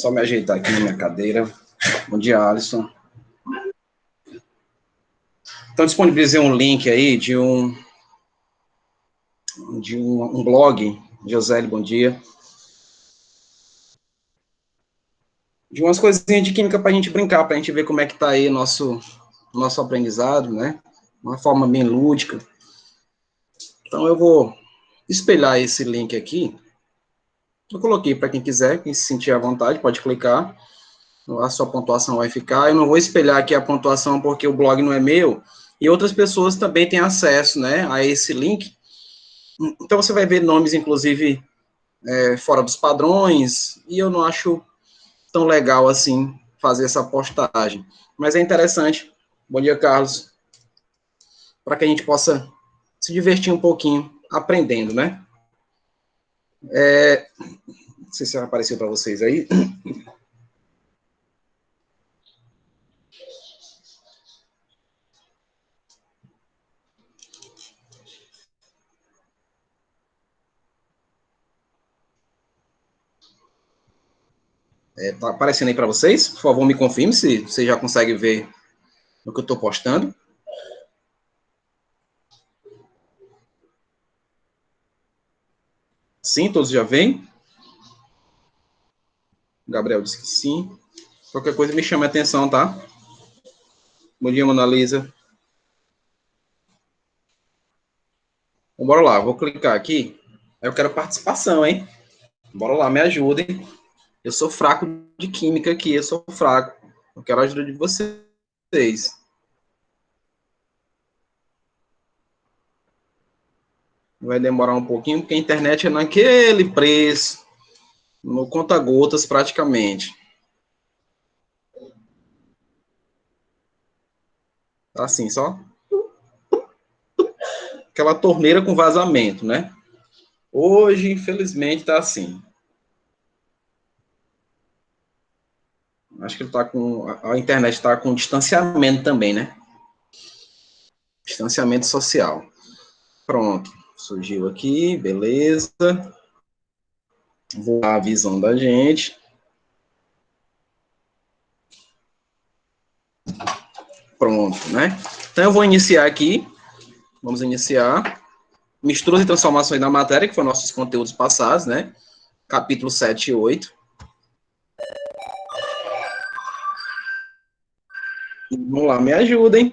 só me ajeitar aqui na minha cadeira. Bom dia, Alisson. Então, disponibilizei um link aí de um blog, Josélio, bom dia, de umas coisinhas de química para a gente brincar, para a gente ver como é que está aí nosso aprendizado, né? Uma forma bem lúdica. Então, eu vou espelhar esse link aqui. Eu coloquei para quem quiser, quem se sentir à vontade, pode clicar. A sua pontuação vai ficar. Eu não vou espelhar aqui a pontuação porque o blog não é meu, e outras pessoas também têm acesso, né, a esse link. Então, você vai ver nomes, inclusive, fora dos padrões, e eu não acho tão legal assim fazer essa postagem. Mas é interessante. Bom dia, Carlos. Para que a gente possa se divertir um pouquinho aprendendo, né? Não sei se apareceu para vocês aí. Tá aparecendo aí para vocês? Por favor, me confirme se você já consegue ver o que eu estou postando. Sim, todos já vêm? Gabriel disse que sim. Qualquer coisa me chame a atenção, tá? Bom dia, Mona Lisa. Então, bora lá, vou clicar aqui. Eu quero participação, hein? Bora lá, me ajudem. Eu sou fraco de química aqui, eu sou fraco. Eu quero a ajuda de vocês. Vai demorar um pouquinho, porque a internet é naquele preço, no conta-gotas praticamente. Tá assim, só aquela torneira com vazamento, né? Hoje, infelizmente, tá assim. Acho que ele tá com. A internet tá com distanciamento também, né? Distanciamento social. Pronto. Surgiu aqui, beleza. Vou dar a visão da gente. Pronto, né? Então eu vou iniciar aqui. Vamos iniciar. Misturas e transformações da matéria, que foram nossos conteúdos passados, né? Capítulo 7 e 8. Vamos lá, me ajudem.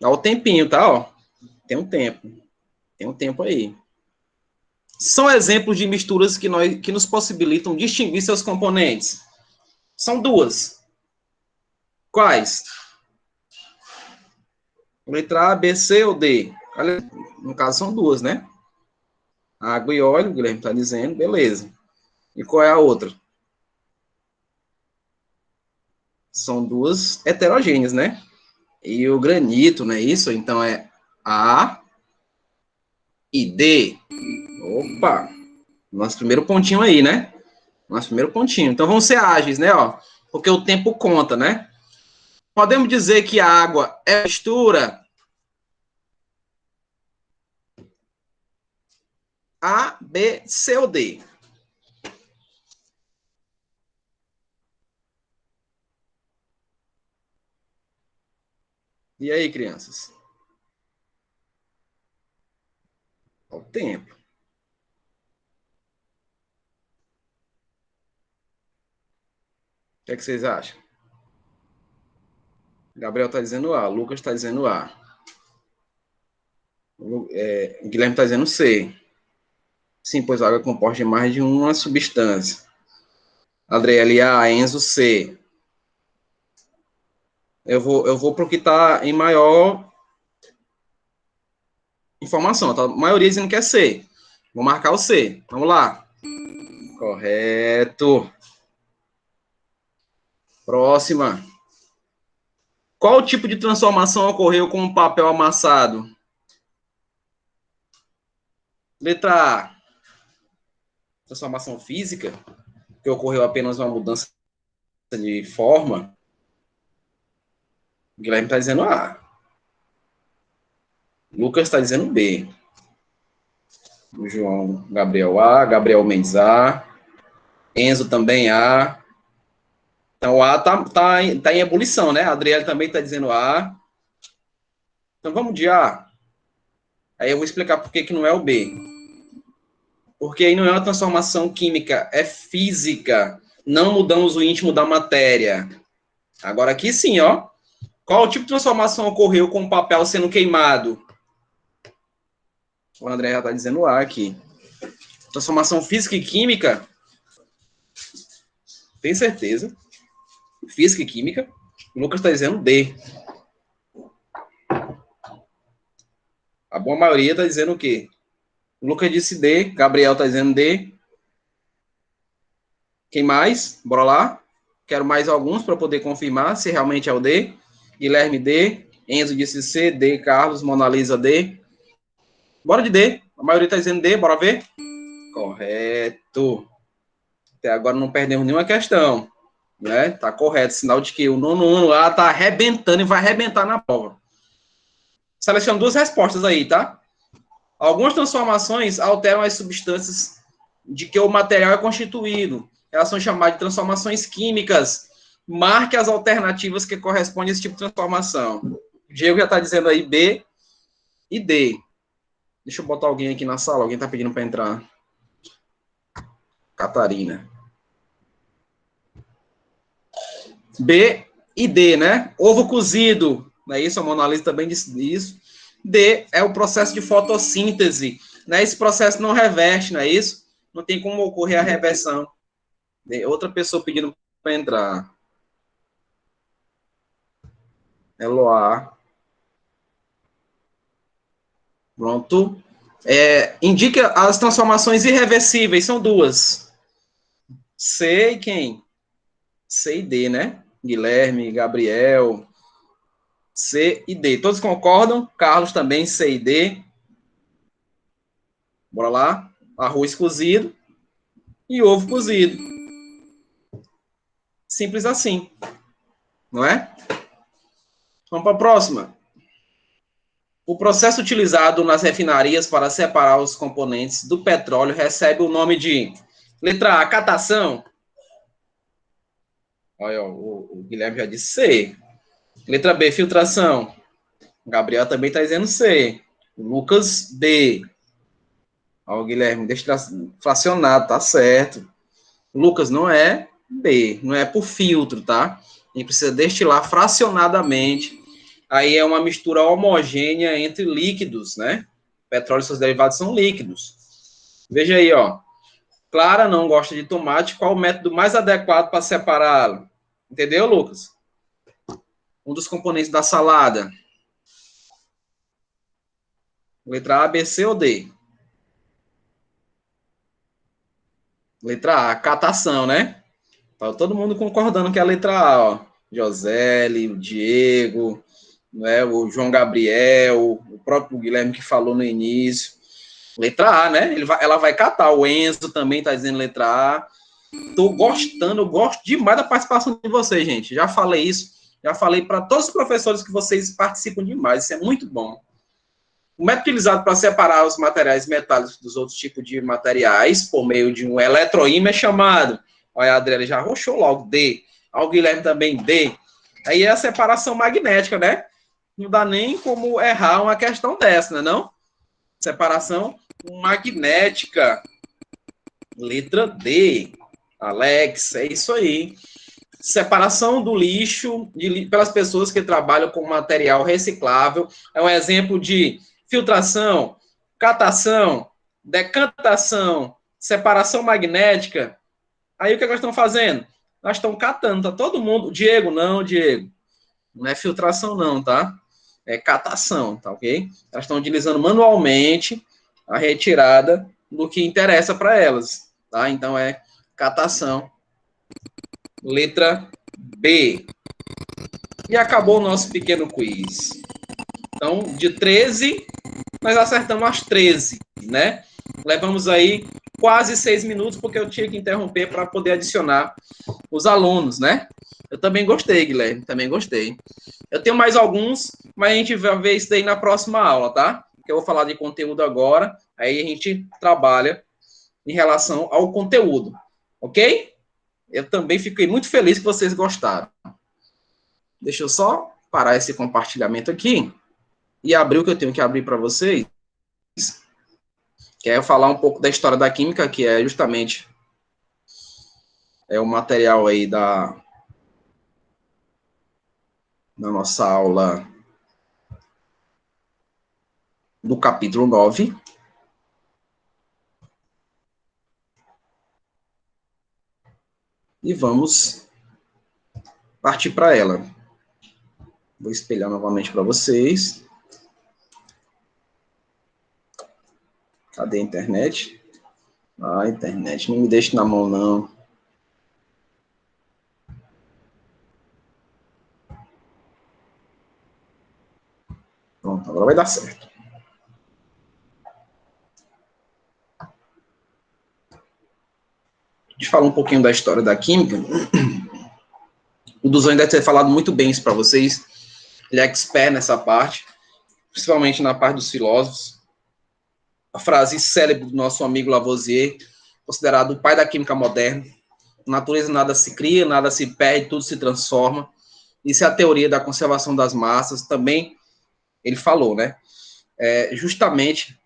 Dá o tempinho, tá? Ó, tem um tempo. Tem um tempo aí. São exemplos de misturas que nos possibilitam distinguir seus componentes. São duas. Quais? Letra A, B, C ou D? No caso, são duas, né? Água e óleo, o Guilherme está dizendo, beleza. E qual é a outra? São duas heterogêneas, né? E o granito, não é isso? Então é A e D. Opa! Nosso primeiro pontinho aí, né? Nosso primeiro pontinho. Então vamos ser ágeis, né? Ó, porque o tempo conta, né? Podemos dizer que a água é mistura A, B, C ou D. E aí, crianças? Olha o tempo. O que é que vocês acham? Gabriel está dizendo A, Lucas está dizendo A. Guilherme está dizendo C. Sim, pois a água é composta de mais de uma substância. Adriele A, Enzo C. Eu vou para o que está em maior informação. Tá? A maioria dizendo que é C. Vou marcar o C. Vamos lá. Correto. Próxima. Qual tipo de transformação ocorreu com o papel amassado? Letra A. Transformação física, que ocorreu apenas uma mudança de forma. O Guilherme está dizendo A. Lucas está dizendo B. O João Gabriel A. Gabriel Mendes A. Enzo também A. Então, o A tá em ebulição, né? A Adriele também está dizendo A. Então, vamos de A. Aí eu vou explicar por que não é o B. Porque aí não é uma transformação química, é física. Não mudamos o íntimo da matéria. Agora aqui sim, ó. Qual tipo de transformação ocorreu com o papel sendo queimado? O André já está dizendo A aqui. Transformação física e química? Tem certeza? Física e química? O Lucas está dizendo D. A boa maioria está dizendo o quê? O Lucas disse D. Gabriel está dizendo D. Quem mais? Bora lá. Quero mais alguns para poder confirmar se realmente é o D. Guilherme D. Enzo disse C. D. Carlos. Mona Lisa D. Bora de D. A maioria está dizendo D. Bora ver? Correto. Até agora não perdemos nenhuma questão. Né? Tá correto. Sinal de que o nono lá tá arrebentando e vai arrebentar na prova. Seleciono duas respostas aí, tá? Algumas transformações alteram as substâncias de que o material é constituído. Elas são chamadas de transformações químicas. Marque as alternativas que correspondem a esse tipo de transformação. O Diego já está dizendo aí B e D. Deixa eu botar alguém aqui na sala. Alguém está pedindo para entrar. Catarina. B e D, né? Ovo cozido. Não é isso? A Mona Lisa também disse isso. D é o processo de fotossíntese. Né? Esse processo não reverte, não é isso? Não tem como ocorrer a reversão. Outra pessoa pedindo para entrar. Eloá. Pronto. Indica as transformações irreversíveis, são duas. C e quem? C e D, né? Guilherme, Gabriel. C e D. Todos concordam? Carlos também, C e D. Bora lá. Arroz cozido e ovo cozido. Simples assim. Não é? Vamos para a próxima. O processo utilizado nas refinarias para separar os componentes do petróleo recebe o nome de letra A, catação. Olha, o Guilherme já disse C. Letra B, filtração. O Gabriel também está dizendo C. Lucas, D. Olha o Guilherme, fracionado, tá certo. Lucas, não é B, não é por filtro, tá? A gente precisa destilar fracionadamente. Aí é uma mistura homogênea entre líquidos, né? Petróleo e seus derivados são líquidos. Veja aí, ó. Clara não gosta de tomate. Qual o método mais adequado para separá-lo? Entendeu, Lucas? Um dos componentes da salada. Letra A, B, C ou D? Letra A, catação, né? Tá todo mundo concordando que é a letra A, ó. Joseli, o Diego, né? O João Gabriel, o próprio Guilherme que falou no início. Letra A, né? Ela vai catar. O Enzo também tá dizendo letra A. Tô gostando, eu gosto demais da participação de vocês, gente. Já falei isso, já falei para todos os professores que vocês participam demais. Isso é muito bom. O método utilizado para separar os materiais metálicos dos outros tipos de materiais por meio de um eletroímã é chamado. Olha, a Adriana já arrochou logo, D. O Guilherme também, D. Aí é a separação magnética, né? Não dá nem como errar uma questão dessa, né, não? Separação magnética. Letra D. Alex, é isso aí. Separação do lixo pelas pessoas que trabalham com material reciclável. É um exemplo de filtração, catação, decantação, separação magnética. Aí o que nós estamos fazendo? Nós estamos catando, tá todo mundo. Diego, não, Diego. Não é filtração, não, tá? É catação, tá ok? Elas estão utilizando manualmente a retirada do que interessa para elas, tá? Então é catação. Letra B. E acabou o nosso pequeno quiz. Então, de 13, nós acertamos as 13, né? Levamos aí quase 6 minutos, porque eu tinha que interromper para poder adicionar os alunos, né? Eu também gostei, Guilherme, também gostei. Eu tenho mais alguns, mas a gente vai ver isso daí na próxima aula, tá? Que eu vou falar de conteúdo agora, aí a gente trabalha em relação ao conteúdo, ok? Eu também fiquei muito feliz que vocês gostaram. Deixa eu só parar esse compartilhamento aqui e abrir o que eu tenho que abrir para vocês, que é falar um pouco da história da química, que é justamente o material aí da nossa aula do capítulo 9. E vamos partir para ela. Vou espelhar novamente para vocês. Cadê a internet? Ah, a internet, não me deixe na mão, não. Pronto, agora vai dar certo. Deixa eu falar um pouquinho da história da química. O Duzan deve ter falado muito bem isso para vocês. Ele é expert nessa parte, principalmente na parte dos filósofos. A frase célebre do nosso amigo Lavoisier, considerado o pai da química moderna. Na natureza nada se cria, nada se perde, tudo se transforma. Isso é a teoria da conservação das massas. Também ele falou, né? Justamente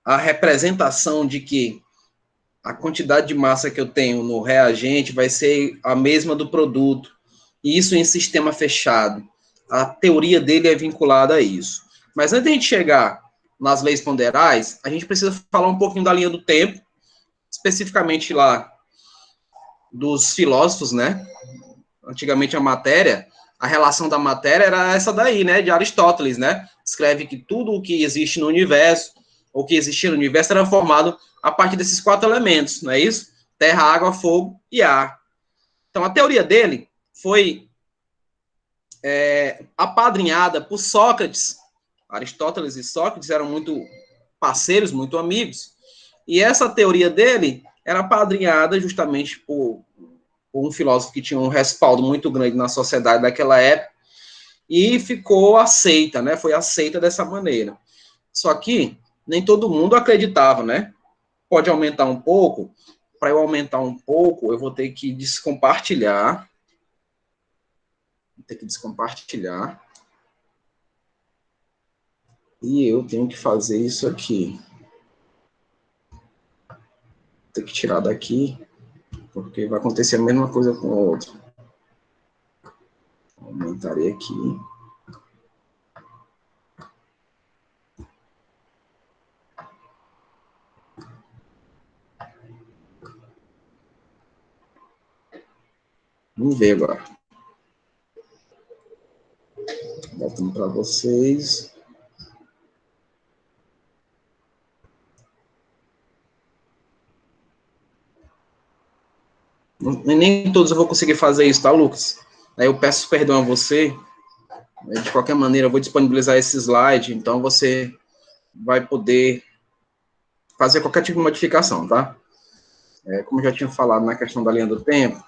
a representação de que a quantidade de massa que eu tenho no reagente vai ser a mesma do produto. E isso em sistema fechado. A teoria dele é vinculada a isso. Mas antes de a gente chegar nas leis ponderais, a gente precisa falar um pouquinho da linha do tempo, especificamente lá dos filósofos, né? Antigamente a relação da matéria era essa daí, né? De Aristóteles, né? Escreve que tudo o que existe no universo, ou que existia no universo, era formado a partir desses 4 elementos, não é isso? Terra, água, fogo e ar. Então, a teoria dele foi apadrinhada por Sócrates. Aristóteles e Sócrates eram muito parceiros, muito amigos. E essa teoria dele era apadrinhada justamente por um filósofo que tinha um respaldo muito grande na sociedade daquela época e ficou aceita, né? Foi aceita dessa maneira. Só que nem todo mundo acreditava, né? Pode aumentar um pouco. Para eu aumentar um pouco, eu vou ter que descompartilhar. Vou ter que descompartilhar. E eu tenho que fazer isso aqui. Vou ter que tirar daqui, porque vai acontecer a mesma coisa com o outro. Aumentarei aqui. Vamos ver agora. Voltando para vocês. Nem todos eu vou conseguir fazer isso, tá, Lucas? Aí eu peço perdão a você. De qualquer maneira, eu vou disponibilizar esse slide, então você vai poder fazer qualquer tipo de modificação, tá? Como eu já tinha falado na questão da linha do tempo,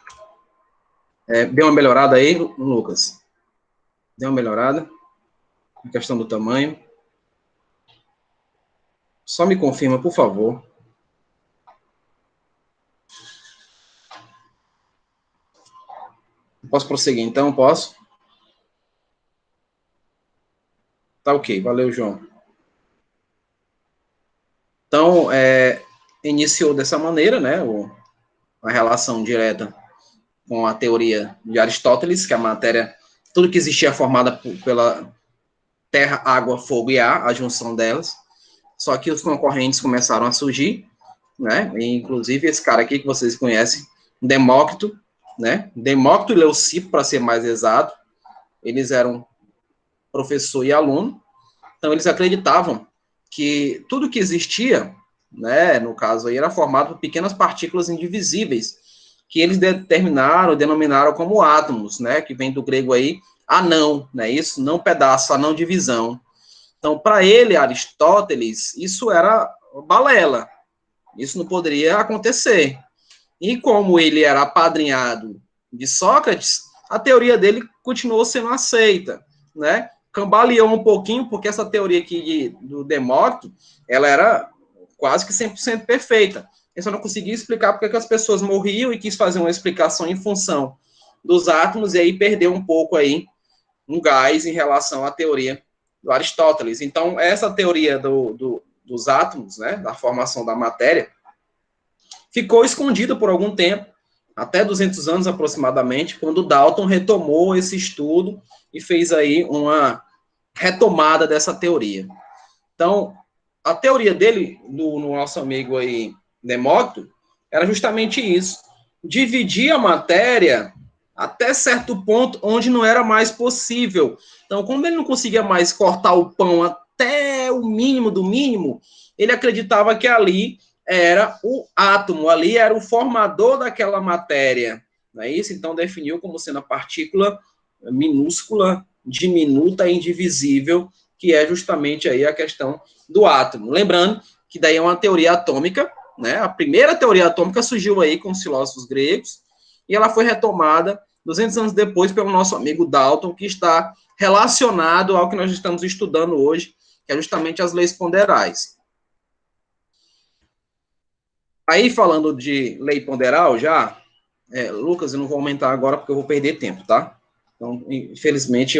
deu uma melhorada aí, Lucas? Deu uma melhorada? Na questão do tamanho? Só me confirma, por favor. Posso prosseguir, então? Posso? Tá ok, valeu, João. Então, iniciou dessa maneira, né, a relação direta com a teoria de Aristóteles, que a matéria, tudo que existia é formada pela terra, água, fogo e ar, a junção delas. Só que os concorrentes começaram a surgir, né? E, inclusive esse cara aqui que vocês conhecem, Demócrito, né? Demócrito e Leucipo, para ser mais exato, eles eram professor e aluno, então eles acreditavam que tudo que existia, né, no caso aí, era formado por pequenas partículas indivisíveis, que eles denominaram como átomos, né, que vem do grego aí, anão, né, isso, não pedaço, anão divisão. Então, para ele, Aristóteles, isso era balela, isso não poderia acontecer. E como ele era apadrinhado de Sócrates, a teoria dele continuou sendo aceita, né? Cambaleou um pouquinho, porque essa teoria aqui do Demócrito, ela era quase que 100% perfeita. ele só não conseguia explicar porque que as pessoas morriam e quis fazer uma explicação em função dos átomos, e aí perdeu um pouco aí um gás em relação à teoria do Aristóteles. Então, essa teoria dos átomos, né, da formação da matéria, ficou escondida por algum tempo, até 200 anos aproximadamente, quando Dalton retomou esse estudo e fez aí uma retomada dessa teoria. Então, a teoria dele, do nosso amigo aí, Demócrito, era justamente isso: dividir a matéria até certo ponto onde não era mais possível. Então, como ele não conseguia mais cortar o pão até o mínimo do mínimo, ele acreditava que ali era o átomo, ali era o formador daquela matéria. Não é isso? Então, definiu como sendo a partícula minúscula, diminuta e indivisível, que é justamente aí a questão do átomo. Lembrando que daí é uma teoria atômica, né? A primeira teoria atômica surgiu aí com os filósofos gregos, e ela foi retomada 200 anos depois pelo nosso amigo Dalton, que está relacionado ao que nós estamos estudando hoje, que é justamente as leis ponderais. Aí, falando de lei ponderal já, Lucas, eu não vou aumentar agora porque eu vou perder tempo, tá? Então, infelizmente,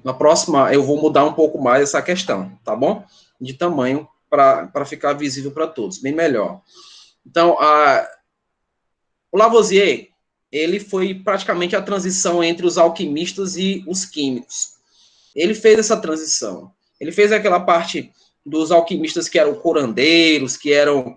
na próxima, eu vou mudar um pouco mais essa questão, tá bom? De tamanho, para ficar visível para todos, bem melhor. Então, o Lavoisier, ele foi praticamente a transição entre os alquimistas e os químicos. Ele fez essa transição. Ele fez aquela parte dos alquimistas que eram curandeiros, que eram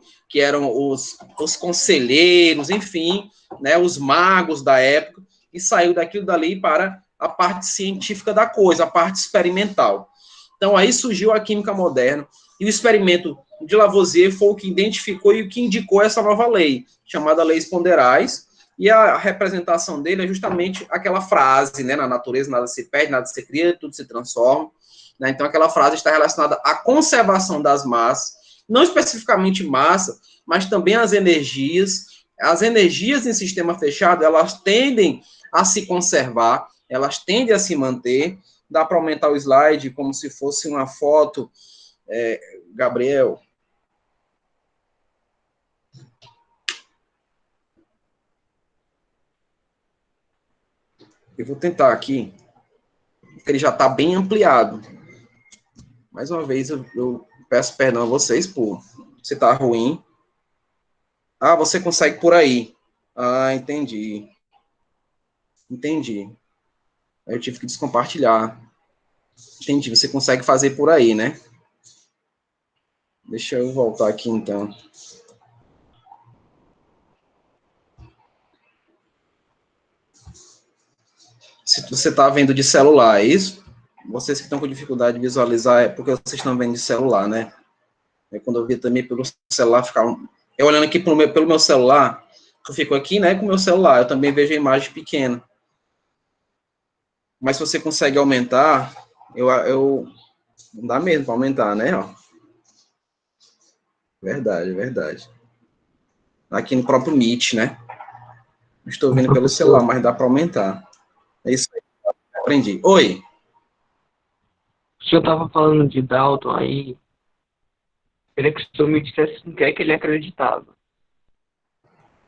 os conselheiros, enfim, né, os magos da época, e saiu daquilo dali para a parte científica da coisa, a parte experimental. Então, aí surgiu a química moderna, e o experimento de Lavoisier foi o que identificou e o que indicou essa nova lei, chamada Leis Ponderais, e a representação dele é justamente aquela frase, né, na natureza nada se perde, nada se cria, tudo se transforma, né? Então, aquela frase está relacionada à conservação das massas, não especificamente massa, mas também as energias. As energias em sistema fechado, elas tendem a se conservar, elas tendem a se manter. Dá para aumentar o slide como se fosse uma foto, Gabriel. Eu vou tentar aqui, porque ele já está bem ampliado. Mais uma vez, eu peço perdão a vocês por se está ruim. Ah, você consegue por aí. Ah, entendi. Entendi. Eu tive que descompartilhar. Entendi, você consegue fazer por aí, né? Deixa eu voltar aqui, então. Se você está vendo de celular, é isso? Vocês que estão com dificuldade de visualizar, é porque vocês estão vendo de celular, né? Quando eu vi também pelo celular, eu olhando aqui pelo meu celular, eu fico aqui, né, com o meu celular, eu também vejo a imagem pequena. Mas se você consegue aumentar, não dá mesmo para aumentar, né? Ó. Verdade, verdade. Aqui no próprio Meet, né? Estou vendo pelo celular, mas dá para aumentar. É isso aí, aprendi. Oi. O senhor estava falando de Dalton aí. Queria que o senhor me dissesse no que é que ele acreditava.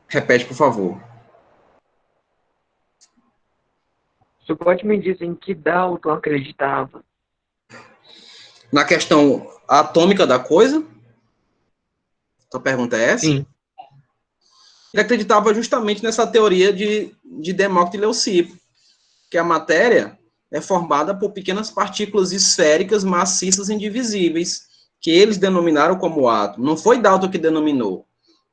Repete, por favor. O senhor pode me dizer em que Dalton acreditava? Na questão atômica da coisa? Sua pergunta é essa? Sim. Ele acreditava justamente nessa teoria de Demócrito e Leucipo, que a matéria é formada por pequenas partículas esféricas maciças indivisíveis, que eles denominaram como átomo. Não foi Dalton que denominou.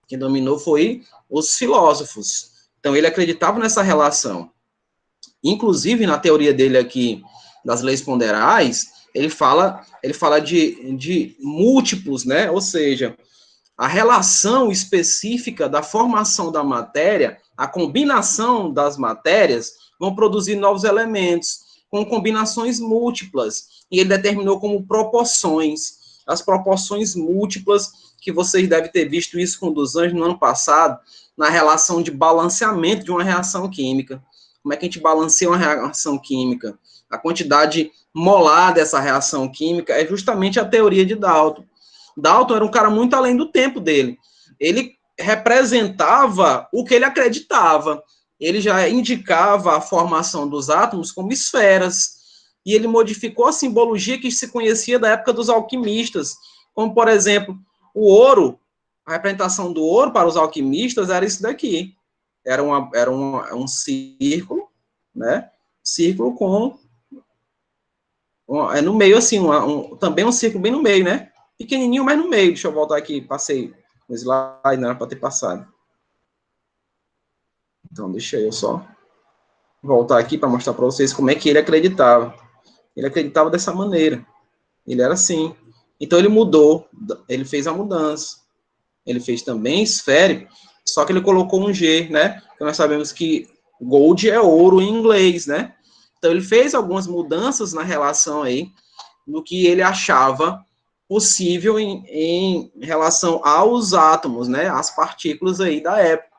Quem dominou foi os filósofos. Então, ele acreditava nessa relação. Inclusive, na teoria dele aqui, das leis ponderais, ele fala de múltiplos, né? Ou seja, a relação específica da formação da matéria, a combinação das matérias, vão produzir novos elementos, com combinações múltiplas. E ele determinou como proporções. As proporções múltiplas, que vocês devem ter visto isso com Dos Anjos no ano passado, na relação de balanceamento de uma reação química. Como é que a gente balanceia uma reação química? A quantidade molar dessa reação química é justamente a teoria de Dalton. Dalton era um cara muito além do tempo dele. Ele representava o que ele acreditava. Ele já indicava a formação dos átomos como esferas, e ele modificou a simbologia que se conhecia da época dos alquimistas, como, por exemplo, o ouro. A representação do ouro para os alquimistas era isso daqui. Era um círculo, né? Círculo com... no meio, assim, também um círculo bem no meio, né? Pequenininho, mas no meio. Deixa eu voltar aqui, passei no slide, não era para ter passado. Então, deixa eu só voltar aqui para mostrar para vocês como é que ele acreditava. Ele acreditava dessa maneira. Ele era assim. Então, ele mudou, ele fez a mudança. Ele fez também esférico, só que ele colocou um G, né? Porque nós sabemos que gold é ouro em inglês, né? Então, ele fez algumas mudanças na relação aí, no que ele achava possível em relação aos átomos, né? As partículas aí da época.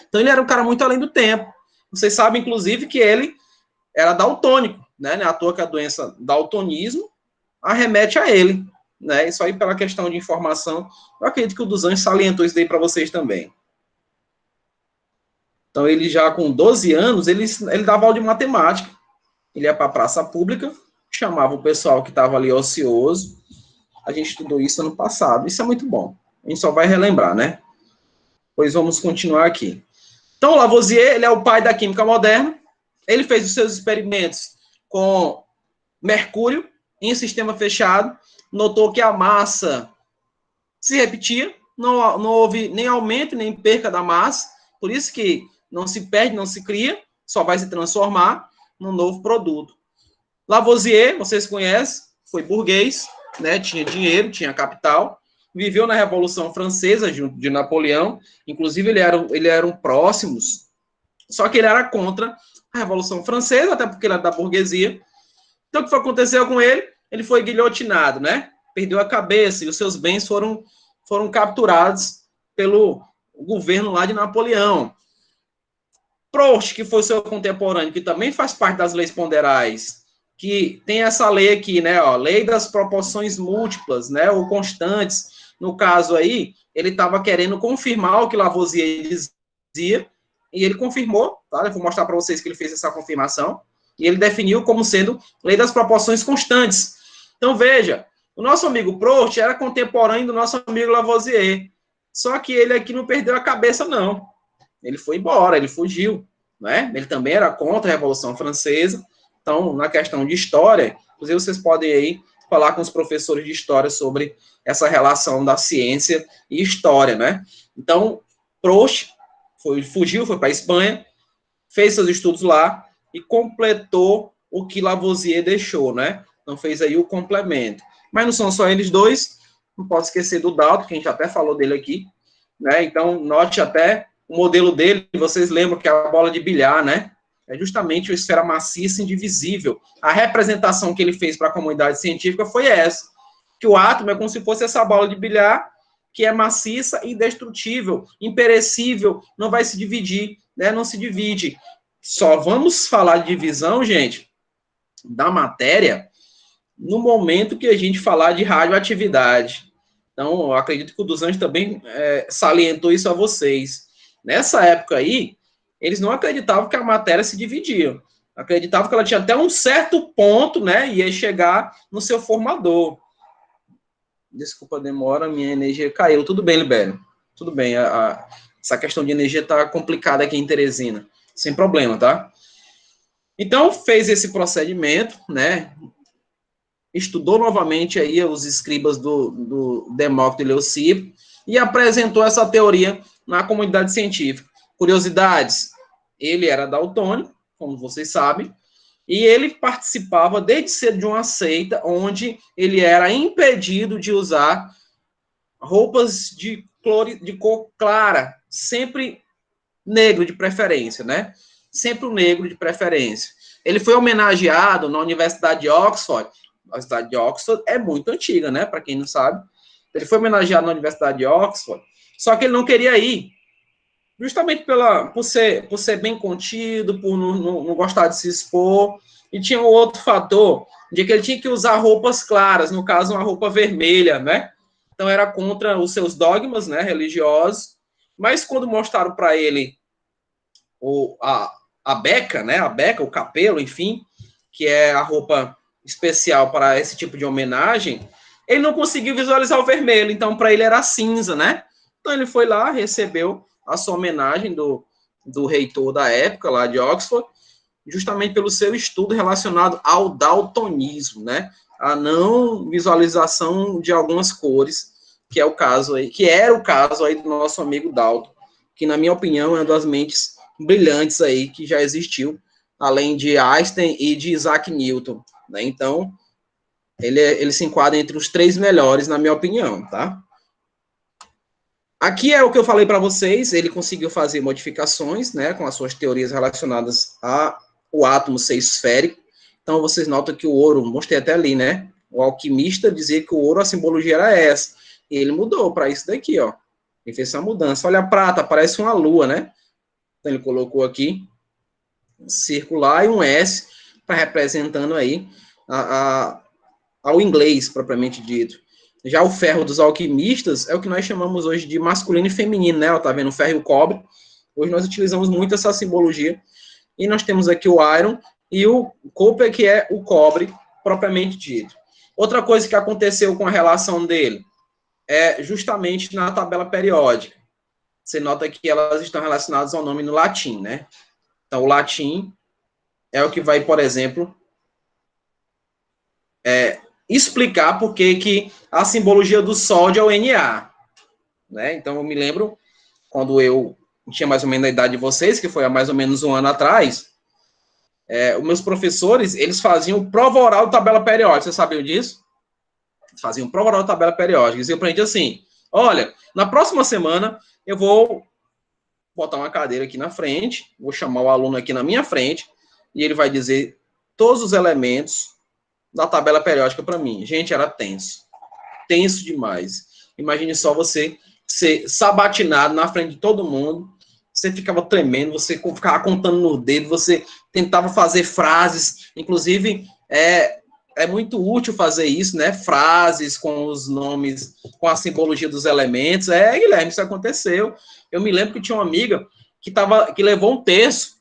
Então, ele era um cara muito além do tempo. Vocês sabem, inclusive, que ele era daltônico, né? Não é à toa que a doença daltonismo arremete a ele, né? Isso aí pela questão de informação. Eu acredito que o dos Anjos salientou isso daí para vocês também. Então, ele já com 12 anos, ele dava aula de matemática. Ele ia para a praça pública, chamava o pessoal que estava ali ocioso. A gente estudou isso ano passado. Isso é muito bom. A gente só vai relembrar, né? Pois vamos continuar aqui. Então, Lavoisier, ele é o pai da química moderna. Ele fez os seus experimentos com mercúrio em sistema fechado. Notou que a massa se repetia. Não houve nem aumento, nem perca da massa. Por isso que não se perde, não se cria. Só vai se transformar num novo produto. Lavoisier, vocês conhecem, foi burguês, né? Tinha dinheiro, tinha capital. Viveu na Revolução Francesa, junto de Napoleão. Inclusive, ele eram próximos. Só que ele era contra a Revolução Francesa, até porque ele era da burguesia. Então, o que aconteceu com ele? Ele foi guilhotinado, né? Perdeu a cabeça e os seus bens foram capturados pelo governo lá de Napoleão. Proust, que foi seu contemporâneo, que também faz parte das leis ponderais, que tem essa lei aqui, né? Ó, lei das proporções múltiplas, né? Ou constantes. No caso aí, ele estava querendo confirmar o que Lavoisier dizia, e ele confirmou, tá? Eu vou mostrar para vocês que ele fez essa confirmação, e ele definiu como sendo lei das proporções constantes. Então, veja, o nosso amigo Proust era contemporâneo do nosso amigo Lavoisier, só que ele aqui não perdeu a cabeça, não. Ele foi embora, ele fugiu, né? Ele também era contra a Revolução Francesa. Então, na questão de história, inclusive vocês podem aí falar com os professores de história sobre essa relação da ciência e história, né? Então, Proust fugiu, foi para a Espanha, fez seus estudos lá e completou o que Lavoisier deixou, né? Então, fez aí o complemento. Mas não são só eles dois, não posso esquecer do Dalton, que a gente até falou dele aqui, né? Então, note até o modelo dele, vocês lembram que é a bola de bilhar, né? É justamente a esfera maciça indivisível. A representação que ele fez para a comunidade científica foi essa, que o átomo é como se fosse essa bola de bilhar, que é maciça e indestrutível, imperecível, não vai se dividir, né? Não se divide. Só vamos falar de divisão, gente, da matéria, no momento que a gente falar de radioatividade. Então, eu acredito que o dos Anjos também salientou isso a vocês. Nessa época aí, eles não acreditavam que a matéria se dividia. Acreditavam que ela tinha até um certo ponto, né, e ia chegar no seu formador. Desculpa a demora, minha energia caiu. Tudo bem, Libério. Tudo bem. Essa questão de energia está complicada aqui em Teresina. Sem problema, tá? Então, fez esse procedimento, né? Estudou novamente aí os escribas do Demócrito e Leucipo e apresentou essa teoria na comunidade científica. Curiosidades, ele era daltônico, como vocês sabem, e ele participava desde cedo de uma seita onde ele era impedido de usar roupas de cor clara, sempre negro de preferência, né? Sempre o negro de preferência. Ele foi homenageado na Universidade de Oxford. A Universidade de Oxford é muito antiga, né? Para quem não sabe. Ele foi homenageado na Universidade de Oxford, só que ele não queria ir. Justamente por ser bem contido, por não gostar de se expor. E tinha um outro fator, de que ele tinha que usar roupas claras, no caso, uma roupa vermelha, né? Então, era contra os seus dogmas, né, religiosos. Mas quando mostraram para ele a beca, né? A beca, o capelo, enfim, que é a roupa especial para esse tipo de homenagem, ele não conseguiu visualizar o vermelho, então para ele era cinza, né? Então ele foi lá, recebeu a sua homenagem do reitor da época, lá de Oxford, justamente pelo seu estudo relacionado ao daltonismo, né? A não visualização de algumas cores, que é o caso aí, que era o caso aí do nosso amigo Dalton, que na minha opinião é uma das mentes brilhantes aí que já existiu, além de Einstein e de Isaac Newton, né? Então, ele se enquadra entre os 3 melhores, na minha opinião, tá? Aqui é o que eu falei para vocês, ele conseguiu fazer modificações, né, com as suas teorias relacionadas ao átomo ser esférico. Então, vocês notam que o ouro, mostrei até ali, né, o alquimista dizia que o ouro, a simbologia era essa, e ele mudou para isso daqui, ó. Ele fez essa mudança. Olha a prata, parece uma lua, né? Então, ele colocou aqui um circular e um S, para representando aí ao inglês, propriamente dito. Já o ferro dos alquimistas é o que nós chamamos hoje de masculino e feminino, né? Tá vendo o ferro e o cobre. Hoje nós utilizamos muito essa simbologia. E nós temos aqui o iron e o copper, que é o cobre, propriamente dito. Outra coisa que aconteceu com a relação dele é justamente na tabela periódica. Você nota que elas estão relacionadas ao nome no latim, né? Então, o latim é o que vai, por exemplo, explicar por que a simbologia do sódio é o Na. Né? Então, eu me lembro, quando eu tinha mais ou menos a idade de vocês, que foi há mais ou menos um ano atrás, os meus professores, eles faziam prova oral de tabela periódica. Vocês sabiam disso? Faziam prova oral de tabela periódica. Diziam pra gente assim, olha, na próxima semana eu vou botar uma cadeira aqui na frente, vou chamar o aluno aqui na minha frente, e ele vai dizer todos os elementos da tabela periódica para mim. Gente, era tenso. Tenso demais. Imagine só você ser sabatinado na frente de todo mundo, você ficava tremendo, você ficava contando no dedo, você tentava fazer frases, inclusive é muito útil fazer isso, né? Frases com os nomes, com a simbologia dos elementos. Guilherme, isso aconteceu. Eu me lembro que tinha uma amiga que levou um terço,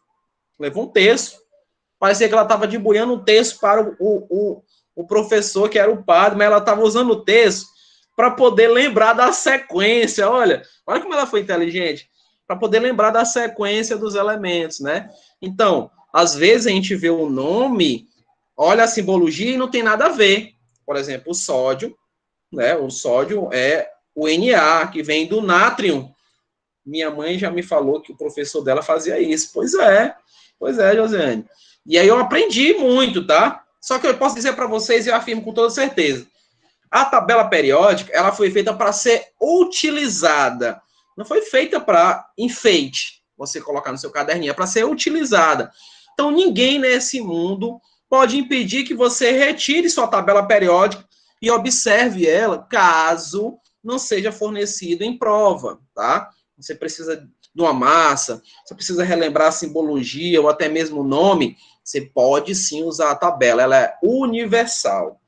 parecia que ela estava debuiando um texto para o professor, que era o padre, mas ela estava usando o texto para poder lembrar da sequência. Olha como ela foi inteligente, para poder lembrar da sequência dos elementos, né? Então, às vezes a gente vê o nome, olha a simbologia e não tem nada a ver. Por exemplo, o sódio, né? O sódio é o Na, que vem do nátrium. Minha mãe já me falou que o professor dela fazia isso. Pois é, Josiane. E aí eu aprendi muito, tá? Só que eu posso dizer para vocês, e eu afirmo com toda certeza, a tabela periódica, ela foi feita para ser utilizada. Não foi feita para enfeite, você colocar no seu caderninho, é para ser utilizada. Então, ninguém nesse mundo pode impedir que você retire sua tabela periódica e observe ela, caso não seja fornecido em prova, tá? Você precisa de uma massa, você precisa relembrar a simbologia ou até mesmo o nome, você pode sim usar a tabela, ela é universal.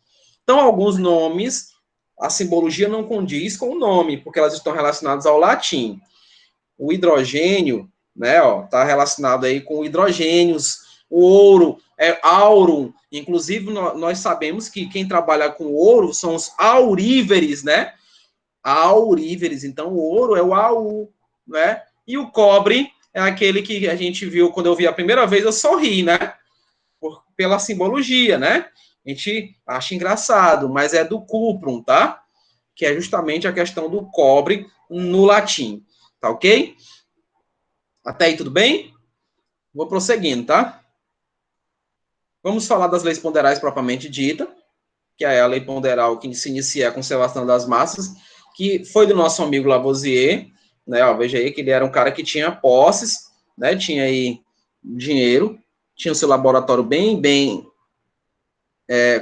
Então, alguns nomes, a simbologia não condiz com o nome, porque elas estão relacionadas ao latim. O hidrogênio, né, está relacionado aí com hidrogênios. O ouro é aurum. Inclusive, nós sabemos que quem trabalha com ouro são os auríveres, né? Auríveres. Então, o ouro é o AU, né? E o cobre é aquele que a gente viu, quando eu vi a primeira vez, eu sorri, né? Pela simbologia, né? A gente acha engraçado, mas é do cuprum, tá? Que é justamente a questão do cobre no latim, tá ok? Até aí tudo bem? Vou prosseguindo, tá? Vamos falar das leis ponderais propriamente dita, que é a lei ponderal que se inicia a conservação das massas, que foi do nosso amigo Lavoisier, né? Ó, veja aí que ele era um cara que tinha posses, né? Tinha aí dinheiro, tinha o seu laboratório bem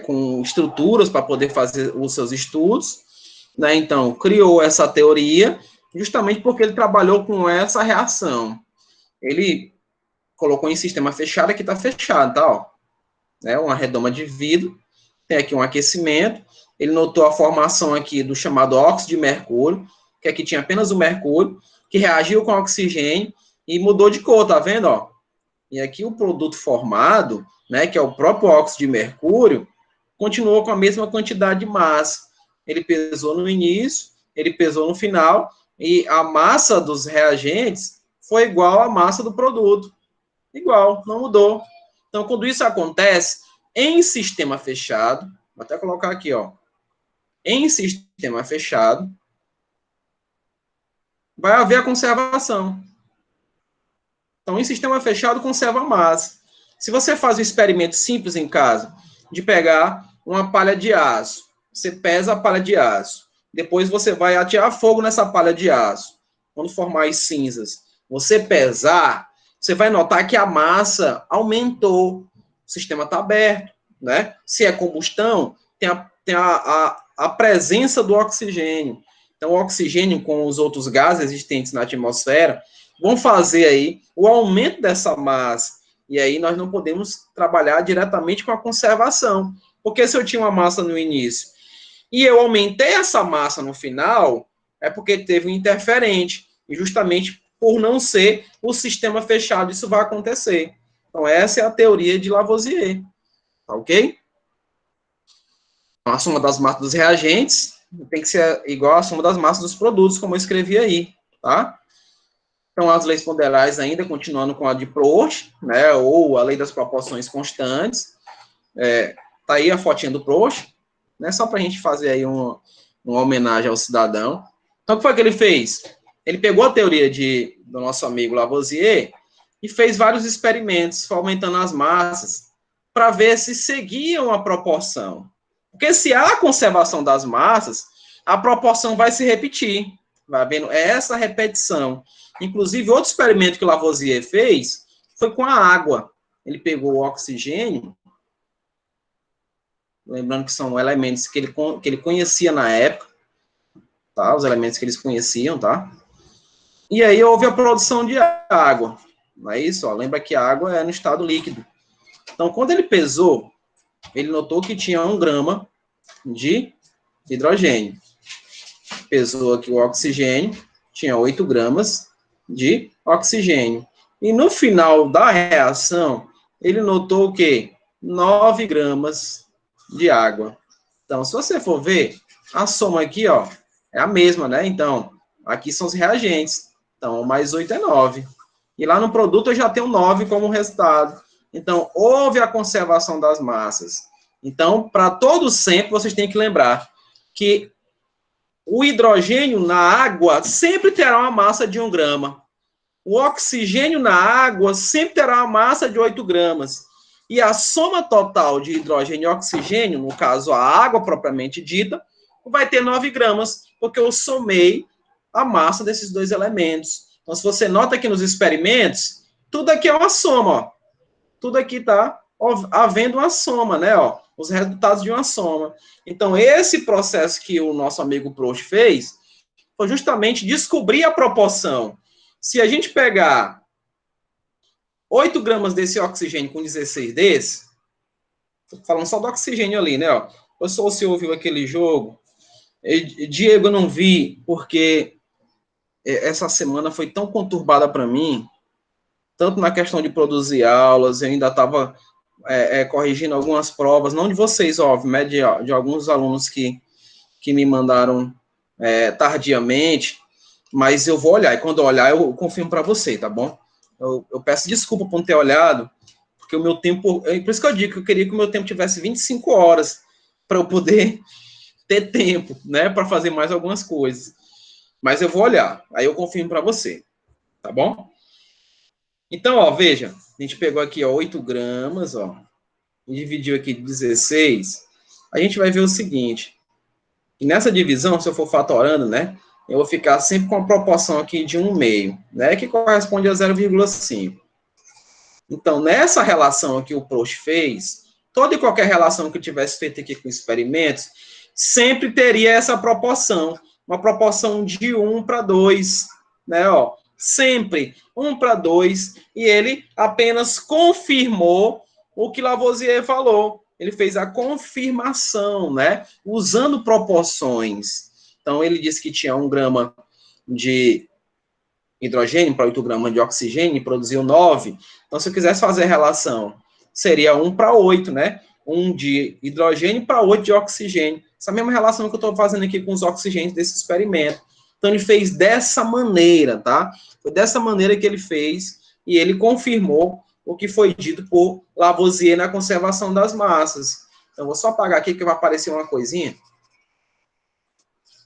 com estruturas para poder fazer os seus estudos, né? Então, criou essa teoria justamente porque ele trabalhou com essa reação. Ele colocou em sistema fechado, aqui está fechado, tá? Ó, né? Uma redoma de vidro, tem aqui um aquecimento, ele notou a formação aqui do chamado óxido de mercúrio, que aqui tinha apenas o mercúrio, que reagiu com oxigênio e mudou de cor, tá vendo, ó? E aqui o produto formado, né, que é o próprio óxido de mercúrio, continuou com a mesma quantidade de massa. Ele pesou no início, ele pesou no final, e a massa dos reagentes foi igual à massa do produto. Igual, não mudou. Então, quando isso acontece em sistema fechado, vou até colocar aqui, ó, em sistema fechado, vai haver a conservação. Então, em sistema fechado, conserva a massa. Se você faz um experimento simples em casa, de pegar uma palha de aço, você pesa a palha de aço, depois você vai atear fogo nessa palha de aço, quando formar as cinzas, você pesar, você vai notar que a massa aumentou, o sistema está aberto, né? Se é combustão, tem a presença do oxigênio. Então, o oxigênio com os outros gases existentes na atmosfera vão fazer aí o aumento dessa massa. E aí nós não podemos trabalhar diretamente com a conservação. Porque se eu tinha uma massa no início e eu aumentei essa massa no final, é porque teve um interferente. E justamente por não ser o sistema fechado, isso vai acontecer. Então, essa é a teoria de Lavoisier. Tá ok? A soma das massas dos reagentes tem que ser igual à soma das massas dos produtos, como eu escrevi aí. Tá? Então, as leis ponderais ainda continuando com a de Proust, né, ou a lei das proporções constantes. Tá aí a fotinha do Proust, né, só para a gente fazer aí uma homenagem ao cidadão. Então, o que foi que ele fez? Ele pegou a teoria do nosso amigo Lavoisier e fez vários experimentos, aumentando as massas, para ver se seguiam a proporção. Porque se há conservação das massas, a proporção vai se repetir. Vai vendo? É essa repetição. Inclusive, outro experimento que o Lavoisier fez foi com a água. Ele pegou o oxigênio, lembrando que são elementos que ele conhecia na época, tá? Os elementos que eles conheciam, tá? E aí houve a produção de água. Não é isso? Ó, lembra que a água é no estado líquido. Então, quando ele pesou, ele notou que tinha 1 grama de hidrogênio. Pesou aqui o oxigênio, tinha 8 gramas de oxigênio. E no final da reação, ele notou o quê? 9 gramas de água. Então, se você for ver, a soma aqui, ó, é a mesma, né? Então, aqui são os reagentes. Então, mais 8 é 9. E lá no produto eu já tenho 9 como resultado. Então, houve a conservação das massas. Então, para todo sempre, vocês têm que lembrar que o hidrogênio na água sempre terá uma massa de 1 grama. O oxigênio na água sempre terá uma massa de 8 gramas. E a soma total de hidrogênio e oxigênio, no caso a água propriamente dita, vai ter 9 gramas, porque eu somei a massa desses dois elementos. Então, se você nota aqui nos experimentos, tudo aqui é uma soma, ó. Tudo aqui está havendo uma soma, né? Ó, os resultados de uma soma. Então, esse processo que o nosso amigo Proust fez foi justamente descobrir a proporção. Se a gente pegar 8 gramas desse oxigênio com 16 desse, tô falando só do oxigênio ali, né? Ó. Ou só você ouviu aquele jogo. Diego, eu não vi, porque essa semana foi tão conturbada para mim, tanto na questão de produzir aulas, eu ainda estava corrigindo algumas provas, não de vocês, óbvio, mas de alguns alunos que me mandaram tardiamente, mas eu vou olhar, e quando eu olhar, eu confirmo para você, tá bom? Eu peço desculpa por não ter olhado, porque o meu tempo, por isso que eu digo que eu queria que o meu tempo tivesse 25 horas, para eu poder ter tempo, né, para fazer mais algumas coisas. Mas eu vou olhar, aí eu confirmo para você, tá bom? Então, ó, veja, a gente pegou aqui, ó, 8 gramas, ó, e dividiu aqui 16, a gente vai ver o seguinte, e nessa divisão, se eu for fatorando, né, eu vou ficar sempre com a proporção aqui de 1/2, né, que corresponde a 0,5. Então, nessa relação aqui o Proust fez, toda e qualquer relação que eu tivesse feito aqui com experimentos, sempre teria essa proporção, uma proporção de 1/2, né, ó, sempre 1/2, e ele apenas confirmou o que Lavoisier falou. Ele fez a confirmação, né, usando proporções. Então, ele disse que tinha 1 grama de hidrogênio para 8 gramas de oxigênio e produziu 9. Então, se eu quisesse fazer a relação, seria 1 para 8, né? 1 de hidrogênio para 8 de oxigênio. Essa mesma relação que eu estou fazendo aqui com os oxigênios desse experimento. Então, ele fez dessa maneira, tá? Foi dessa maneira que ele fez e ele confirmou o que foi dito por Lavoisier na conservação das massas. Então, vou só apagar aqui que vai aparecer uma coisinha.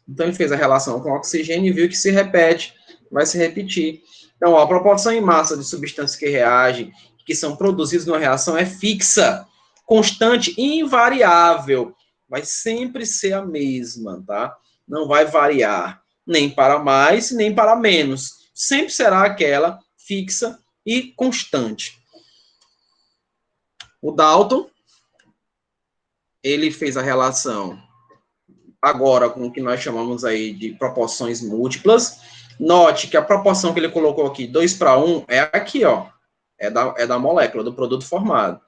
Então, ele fez a relação com o oxigênio e viu que se repete, vai se repetir. Então, ó, a proporção em massa de substâncias que reagem, que são produzidas numa reação, é fixa, constante e invariável. Vai sempre ser a mesma, tá? Não vai variar nem para mais, nem para menos. Sempre será aquela fixa e constante. O Dalton, ele fez a relação agora com o que nós chamamos aí de proporções múltiplas. Note que a proporção que ele colocou aqui, 2 para 1, é aqui, ó. É da molécula, do produto formado.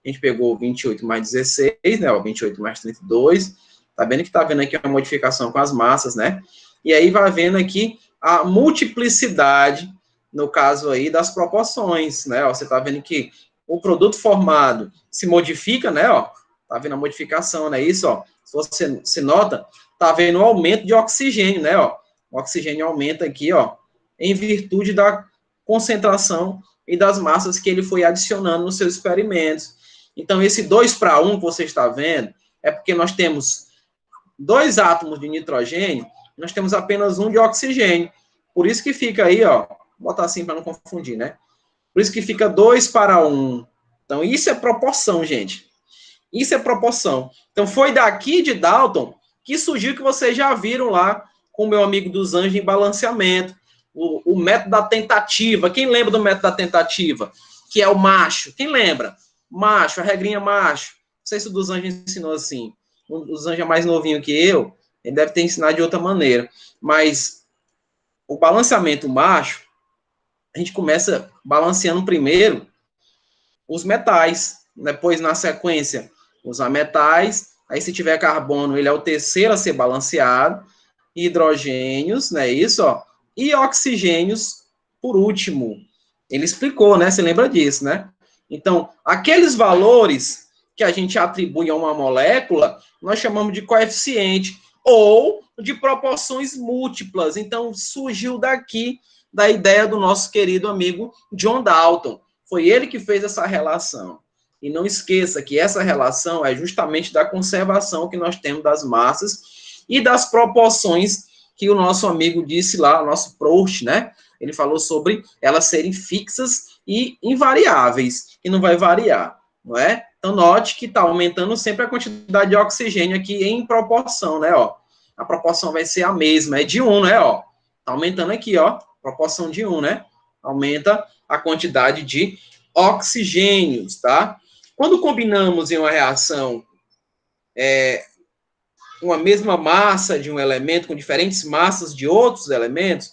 A gente pegou 28 mais 16, né? Ó, 28 mais 32. Tá vendo que tá vendo aqui a modificação com as massas, né? E aí vai vendo aqui a multiplicidade, no caso aí, das proporções, né? Ó, você tá vendo que o produto formado se modifica, né? Ó, tá vendo a modificação, né? Isso, ó. Se você se nota, tá vendo o aumento de oxigênio, né? Ó, o oxigênio aumenta aqui, ó, em virtude da concentração e das massas que ele foi adicionando nos seus experimentos. Então, esse 2 para 1 que você está vendo é porque nós temos 2 átomos de nitrogênio, nós temos apenas 1 de oxigênio. Por isso que fica aí, ó, vou botar assim para não confundir, né? Por isso que fica 2 para 1. Então, isso é proporção, gente. Isso é proporção. Então, foi daqui de Dalton que surgiu que vocês já viram lá com o meu amigo dos anjos em balanceamento. O método da tentativa. Quem lembra do método da tentativa? Que é o macho. Quem lembra? Macho, a regrinha macho. Não sei se o dos anjos ensinou assim. O dos anjos é mais novinho que eu. Ele deve ter ensinado de outra maneira. Mas o balanceamento macho, a gente começa balanceando primeiro os metais. Depois, na sequência, os ametais. Aí, se tiver carbono, ele é o terceiro a ser balanceado. Hidrogênios, né? Isso, ó. E oxigênios, por último. Ele explicou, né? Você lembra disso, né? Então, aqueles valores que a gente atribui a uma molécula, nós chamamos de coeficiente ou de proporções múltiplas. Então, surgiu daqui da ideia do nosso querido amigo John Dalton. Foi ele que fez essa relação. E não esqueça que essa relação é justamente da conservação que nós temos das massas e das proporções que o nosso amigo disse lá, o nosso Proust, né? Ele falou sobre elas serem fixas e invariáveis, que não vai variar, não é? Então, note que está aumentando sempre a quantidade de oxigênio aqui em proporção, né? Ó, a proporção vai ser a mesma, é de 1, né? Ó, tá aumentando aqui, ó, proporção de 1, né? Aumenta a quantidade de oxigênios, tá? Quando combinamos em uma reação uma mesma massa de um elemento com diferentes massas de outros elementos,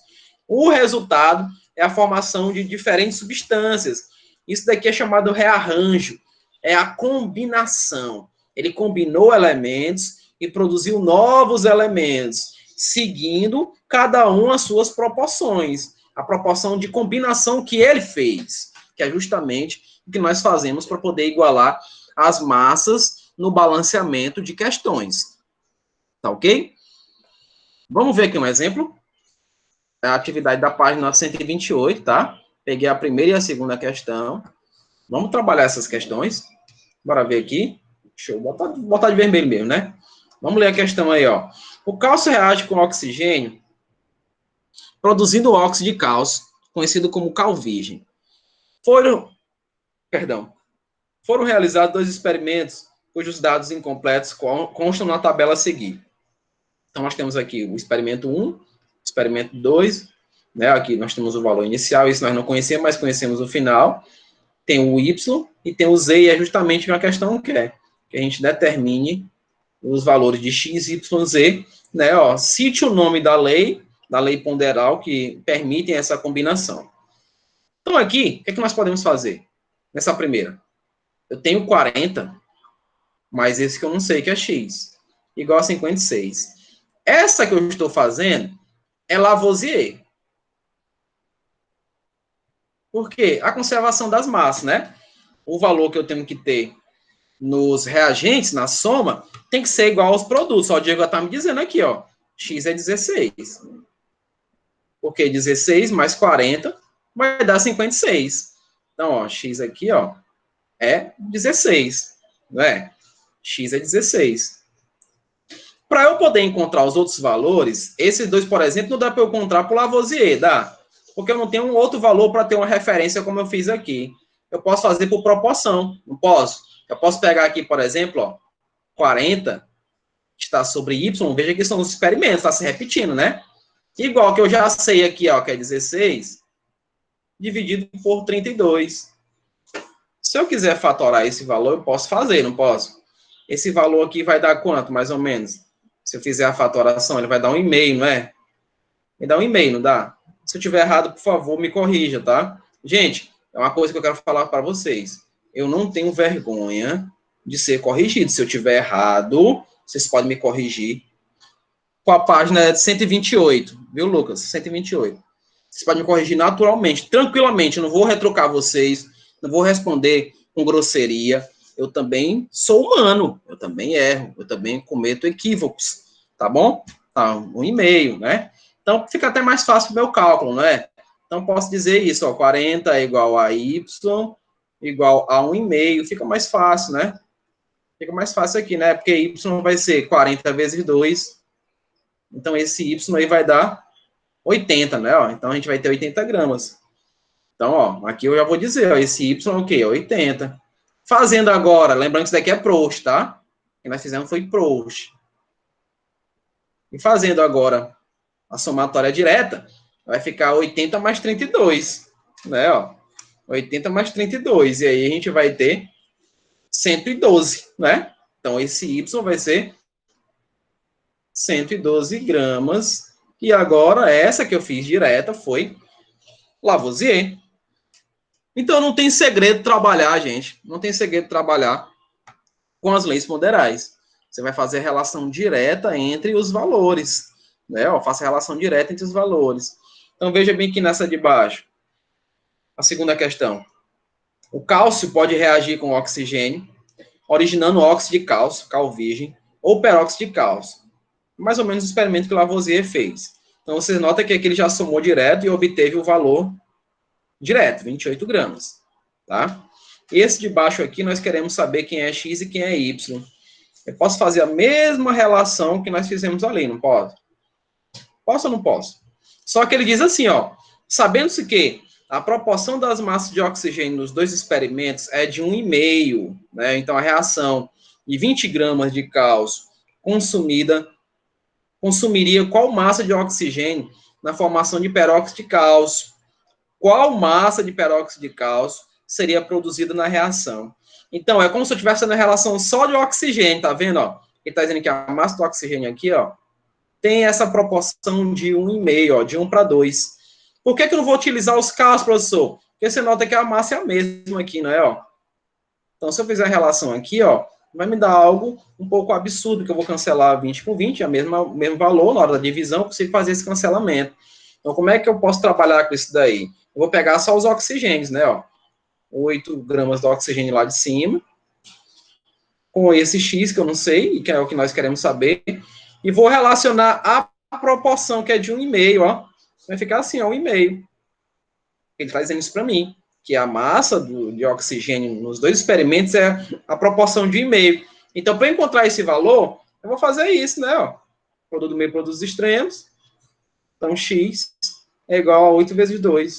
o resultado é a formação de diferentes substâncias. Isso daqui é chamado rearranjo, é a combinação. Ele combinou elementos e produziu novos elementos, seguindo cada um as suas proporções, a proporção de combinação que ele fez, que é justamente o que nós fazemos para poder igualar as massas no balanceamento de questões. Tá ok? Vamos ver aqui um exemplo. A atividade da página 128, tá? Peguei a primeira e a segunda questão. Vamos trabalhar essas questões. Bora ver aqui. Deixa eu botar de vermelho mesmo, né? Vamos ler a questão aí, ó. O cálcio reage com oxigênio, produzindo óxido de cálcio, conhecido como cal virgem. Foram realizados 2 experimentos, cujos dados incompletos constam na tabela a seguir. Então, nós temos aqui o experimento 1, experimento 2, né? Aqui nós temos o valor inicial, isso nós não conhecemos, mas conhecemos o final. Tem o Y e tem o Z, e é justamente o que a questão quer, que a gente determine os valores de X, Y, Z, né? Ó, cite o nome da lei ponderal que permitem essa combinação. Então, aqui, o que é que nós podemos fazer? Nessa primeira, eu tenho 40, mais esse que eu não sei, que é X, igual a 56. Essa que eu estou fazendo é Lavoisier. Por quê? A conservação das massas, né? O valor que eu tenho que ter nos reagentes, na soma, tem que ser igual aos produtos. Ó, o Diego está me dizendo aqui, ó, x é 16. Porque 16 mais 40 vai dar 56. Então, ó, x aqui, ó, é 16, não é? X é 16. Para eu poder encontrar os outros valores, esses dois, por exemplo, não dá para eu encontrar por Lavoisier, dá? Porque eu não tenho um outro valor para ter uma referência como eu fiz aqui. Eu posso fazer por proporção, não posso? Eu posso pegar aqui, por exemplo, ó, 40 está sobre y, veja que são os experimentos, está se repetindo, né? Igual que eu já sei aqui, ó, que é 16, dividido por 32. Se eu quiser fatorar esse valor, eu posso fazer, não posso? Esse valor aqui vai dar quanto, mais ou menos? Se eu fizer a fatoração, ele vai dar 1,5, não é? Me dá 1,5, não dá? Se eu tiver errado, por favor, me corrija, tá? Gente, é uma coisa que eu quero falar para vocês. Eu não tenho vergonha de ser corrigido. Se eu tiver errado, vocês podem me corrigir. Com a página 128, viu, Lucas? 128. Vocês podem me corrigir naturalmente, tranquilamente. Eu não vou retrucar vocês, não vou responder com grosseria. Eu também sou humano, eu também erro, eu também cometo equívocos, tá bom? Tá, 1,5, né? Então, fica até mais fácil o meu cálculo, não é? Então, posso dizer isso, ó, 40 é igual a y, igual a 1,5, fica mais fácil, né? Fica mais fácil aqui, né? Porque y vai ser 40 vezes 2, então esse y aí vai dar 80, né? Ó, então, a gente vai ter 80 gramas. Então, ó, aqui eu já vou dizer, ó, esse y é o quê? 80. Fazendo agora, lembrando que isso daqui é Proust, tá? O que nós fizemos foi Proust. E fazendo agora a somatória direta, vai ficar 80 mais 32, né, ó? 80 mais 32, e aí a gente vai ter 112, né? Então, esse y vai ser 112 gramas, e agora, essa que eu fiz direta foi Lavoisier. Então, não tem segredo trabalhar, gente. Não tem segredo trabalhar com as leis ponderais. Você vai fazer relação direta entre os valores, né? Ó, faça relação direta entre os valores. Então, veja bem que nessa de baixo, a segunda questão. O cálcio pode reagir com o oxigênio, originando óxido de cálcio, cal virgem, ou peróxido de cálcio. Mais ou menos o experimento que Lavoisier fez. Então, você nota que aqui ele já somou direto e obteve o valor direto, 28 gramas. Tá? Esse de baixo aqui, nós queremos saber quem é x e quem é y. Eu posso fazer a mesma relação que nós fizemos ali, não posso? Posso ou não posso? Só que ele diz assim, ó, sabendo-se que a proporção das massas de oxigênio nos dois experimentos é de 1,5, né? Então, a reação de 20 gramas de cálcio consumiria qual massa de oxigênio na formação de peróxido de cálcio? Qual massa de peróxido de cálcio seria produzida na reação? Então, é como se eu estivesse na relação só de oxigênio, tá vendo? Ó? Ele está dizendo que a massa do oxigênio aqui, ó, tem essa proporção de 1,5, ó, de 1 para 2. Por que eu não vou utilizar os cálcios, professor? Porque você nota que a massa é a mesma aqui, não é? Ó? Então, se eu fizer a relação aqui, ó, vai me dar algo um pouco absurdo, que eu vou cancelar 20 com 20, o mesmo valor, na hora da divisão, eu consigo fazer esse cancelamento. Então, como é que eu posso trabalhar com isso daí? Eu vou pegar só os oxigênios, né? Ó, 8 gramas de oxigênio lá de cima, com esse X, que eu não sei, que é o que nós queremos saber, e vou relacionar a proporção, que é de 1,5, ó. Vai ficar assim, ó, 1,5. Ele está dizendo isso para mim, que a massa de oxigênio nos dois experimentos é a proporção de 1,5. Então, para encontrar esse valor, eu vou fazer isso, né? Ó. Produto do meio, produto dos extremos. Então, X é igual a 8 vezes 2.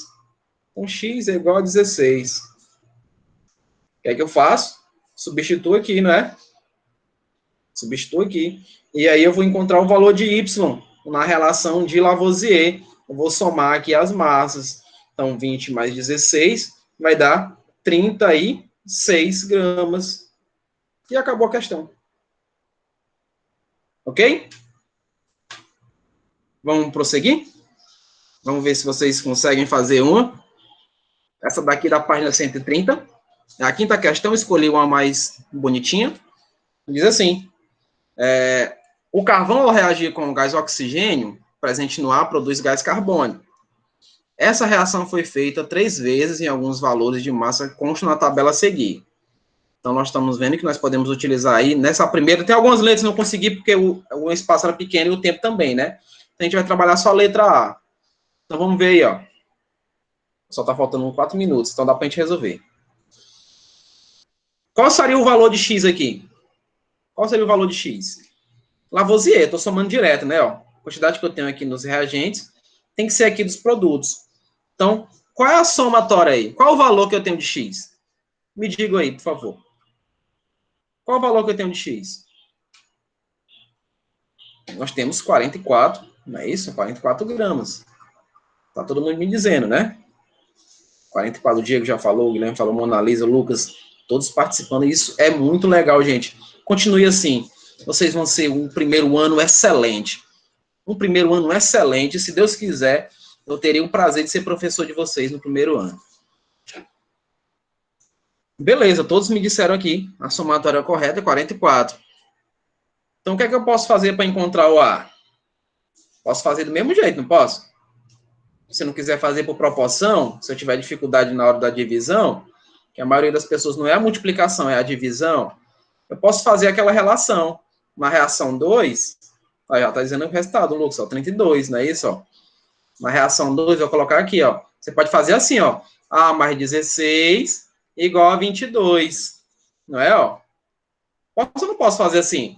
Então, X é igual a 16. O que é que eu faço? Substituo aqui, não é? Substituo aqui. E aí eu vou encontrar o valor de Y na relação de Lavoisier. Eu vou somar aqui as massas. Então, 20 mais 16 vai dar 36 gramas. E acabou a questão. Ok? Vamos prosseguir? Vamos ver se vocês conseguem fazer uma. Essa daqui da página 130. A quinta questão, escolhi uma mais bonitinha. Diz assim, o carvão, ao reagir com o gás oxigênio, presente no ar, produz gás carbônico. Essa reação foi feita 3 vezes em alguns valores de massa, consta na tabela a seguir. Então, nós estamos vendo que nós podemos utilizar aí, nessa primeira, tem algumas letras que não consegui, porque o espaço era pequeno e o tempo também, né? Então, a gente vai trabalhar só a letra A. Então, vamos ver aí, ó. Só está faltando 4 minutos, então dá para a gente resolver. Qual seria o valor de X aqui? Qual seria o valor de X? Lavoisier, estou somando direto, né? Ó, a quantidade que eu tenho aqui nos reagentes tem que ser aqui dos produtos. Então, qual é a somatória aí? Qual o valor que eu tenho de X? Me diga aí, por favor. Qual o valor que eu tenho de X? Nós temos 44, não é isso? 44 gramas. Tá todo mundo me dizendo, né? 44, o Diego já falou, o Guilherme falou, Mona Lisa, o Lucas, todos participando. Isso é muito legal, gente. Continue assim. Vocês vão ser um primeiro ano excelente. Um primeiro ano excelente. Se Deus quiser, eu terei o prazer de ser professor de vocês no primeiro ano. Beleza, todos me disseram aqui. A somatória correta é 44. Então, o que é que eu posso fazer para encontrar o A? Posso fazer do mesmo jeito, não posso? Se não quiser fazer por proporção, se eu tiver dificuldade na hora da divisão, que a maioria das pessoas não é a multiplicação, é a divisão, eu posso fazer aquela relação. Uma reação 2, aí, ó, tá dizendo o resultado, Lucas, ó, 32, não é isso, ó? Uma reação 2, eu vou colocar aqui, ó. Você pode fazer assim, ó. A mais 16 igual a 22. Não é, ó? Posso ou não posso fazer assim?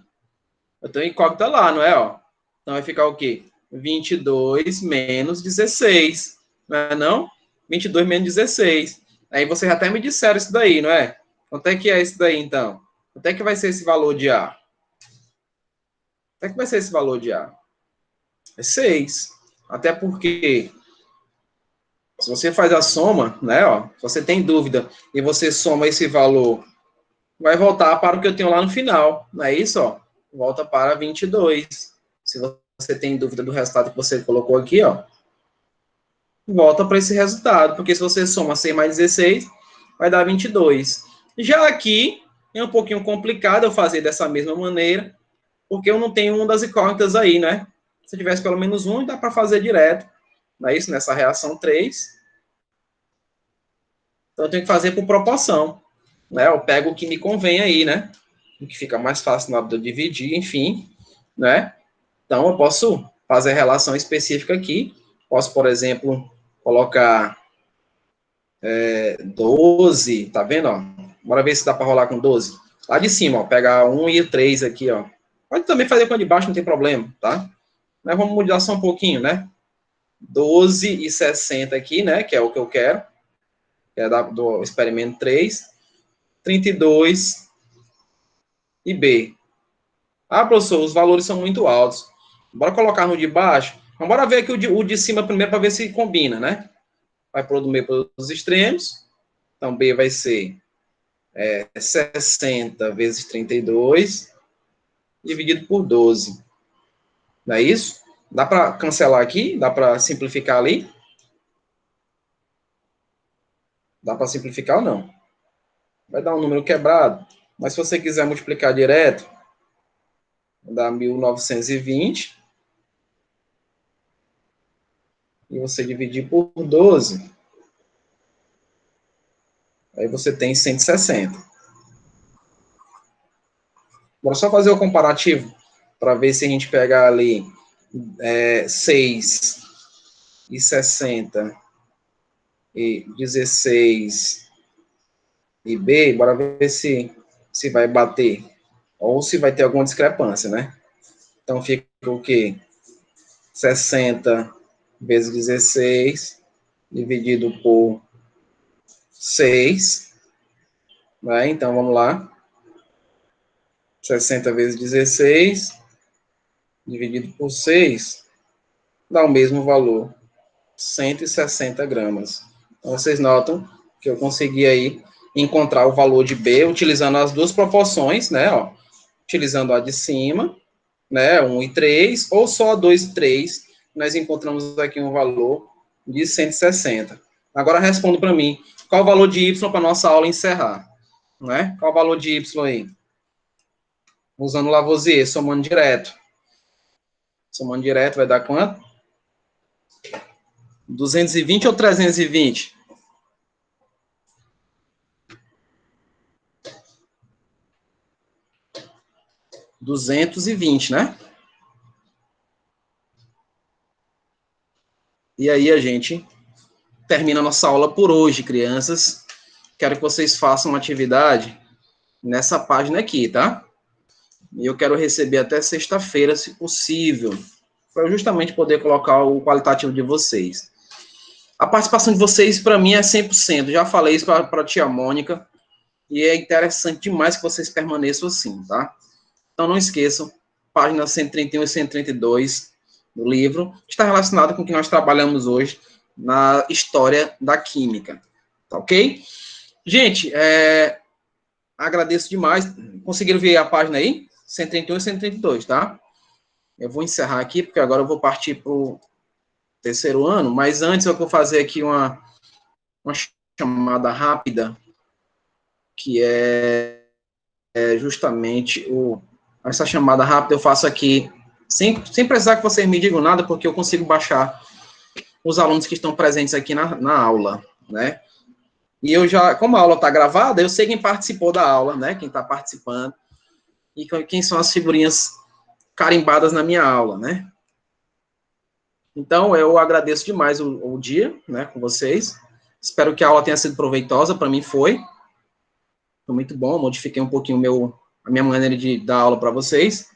Eu tenho incógnita lá, não é, ó? Então vai ficar o quê? 22 menos 16. Não é não? 22 menos 16. Aí vocês até me disseram isso daí, não é? Quanto é que é isso daí, então? Quanto é que vai ser esse valor de A? Quanto é que vai ser esse valor de A? É 6. Até porque, se você faz a soma, né, ó, se você tem dúvida e você soma esse valor, vai voltar para o que eu tenho lá no final. Não é isso, ó? Volta para 22. Se você tem dúvida do resultado que você colocou aqui, ó, volta para esse resultado, porque se você soma 6 mais 16, vai dar 22. Já aqui, é um pouquinho complicado eu fazer dessa mesma maneira, porque eu não tenho uma das incógnitas aí, né? Se tivesse pelo menos um, dá para fazer direto. Não é isso? Nessa reação 3. Então, eu tenho que fazer por proporção. Né? Eu pego o que me convém aí, né? O que fica mais fácil na hora de eu dividir, enfim, né? Então, eu posso fazer relação específica aqui. Posso, por exemplo, colocar 12, tá vendo, ó? Bora ver se dá para rolar com 12. Lá de cima, ó, pegar 1 e 3 aqui, ó. Pode também fazer com a de baixo, não tem problema, tá? Mas vamos mudar só um pouquinho, né? 12 e 60 aqui, né? Que é o que eu quero. Que é do experimento 3. 32 e B. Ah, professor, os valores são muito altos. Bora colocar no de baixo. Então, bora ver aqui o de cima primeiro para ver se combina, né? Vai pôr do meio para os extremos. Então, B vai ser 60 vezes 32 dividido por 12. Não é isso? Dá para cancelar aqui? Dá para simplificar ali? Dá para simplificar ou não? Vai dar um número quebrado. Mas se você quiser multiplicar direto, vai dar 1920. E você dividir por 12, aí você tem 160. Bora só fazer o comparativo, para ver se a gente pegar ali 6 e 60 e 16 e B, bora ver se vai bater, ou se vai ter alguma discrepância, né? Então fica o quê? 60 vezes 16 dividido por 6, né? Então vamos lá. 60 vezes 16 dividido por 6 dá o mesmo valor, 160 gramas. Então, vocês notam que eu consegui aí encontrar o valor de B utilizando as duas proporções, né, ó, utilizando a de cima, né, 1 e 3, ou só 2 e 3, nós encontramos aqui um valor de 160. Agora responda para mim, qual o valor de Y para nossa aula encerrar? Né? Qual o valor de Y aí? Usando Lavoisier, somando direto. Somando direto vai dar quanto? 220 ou 320? (220), né? E aí a gente termina a nossa aula por hoje, crianças. Quero que vocês façam uma atividade nessa página aqui, tá? E eu quero receber até sexta-feira, se possível, para justamente poder colocar o qualitativo de vocês. A participação de vocês, para mim, é 100%. Já falei isso para a tia Mônica, e é interessante demais que vocês permaneçam assim, tá? Então, não esqueçam, páginas 131 e 132 do livro, está relacionado com o que nós trabalhamos hoje na história da química, tá ok? Gente, agradeço demais. Conseguiram ver a página aí? 131 e 132, tá? Eu vou encerrar aqui, porque agora eu vou partir para o terceiro ano, mas antes eu vou fazer aqui uma chamada rápida, que é justamente essa chamada rápida eu faço aqui, sem precisar que vocês me digam nada, porque eu consigo baixar os alunos que estão presentes aqui na aula, né? E eu já, como a aula está gravada, eu sei quem participou da aula, né? Quem está participando, e quem são as figurinhas carimbadas na minha aula, né? Então, eu agradeço demais o dia, né, com vocês. Espero que a aula tenha sido proveitosa, para mim foi. Foi muito bom, modifiquei um pouquinho a minha maneira de dar aula para vocês.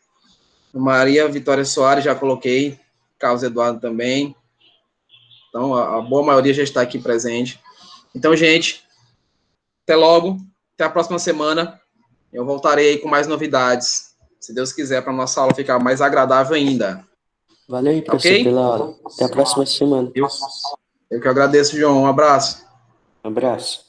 Maria Vitória Soares, já coloquei. Carlos Eduardo também. Então, a boa maioria já está aqui presente. Então, gente, até logo. Até a próxima semana. Eu voltarei aí com mais novidades. Se Deus quiser, para a nossa aula ficar mais agradável ainda. Valeu aí, professor, Ok? pela aula. Até a próxima semana. Eu que agradeço, João. Um abraço. Um abraço.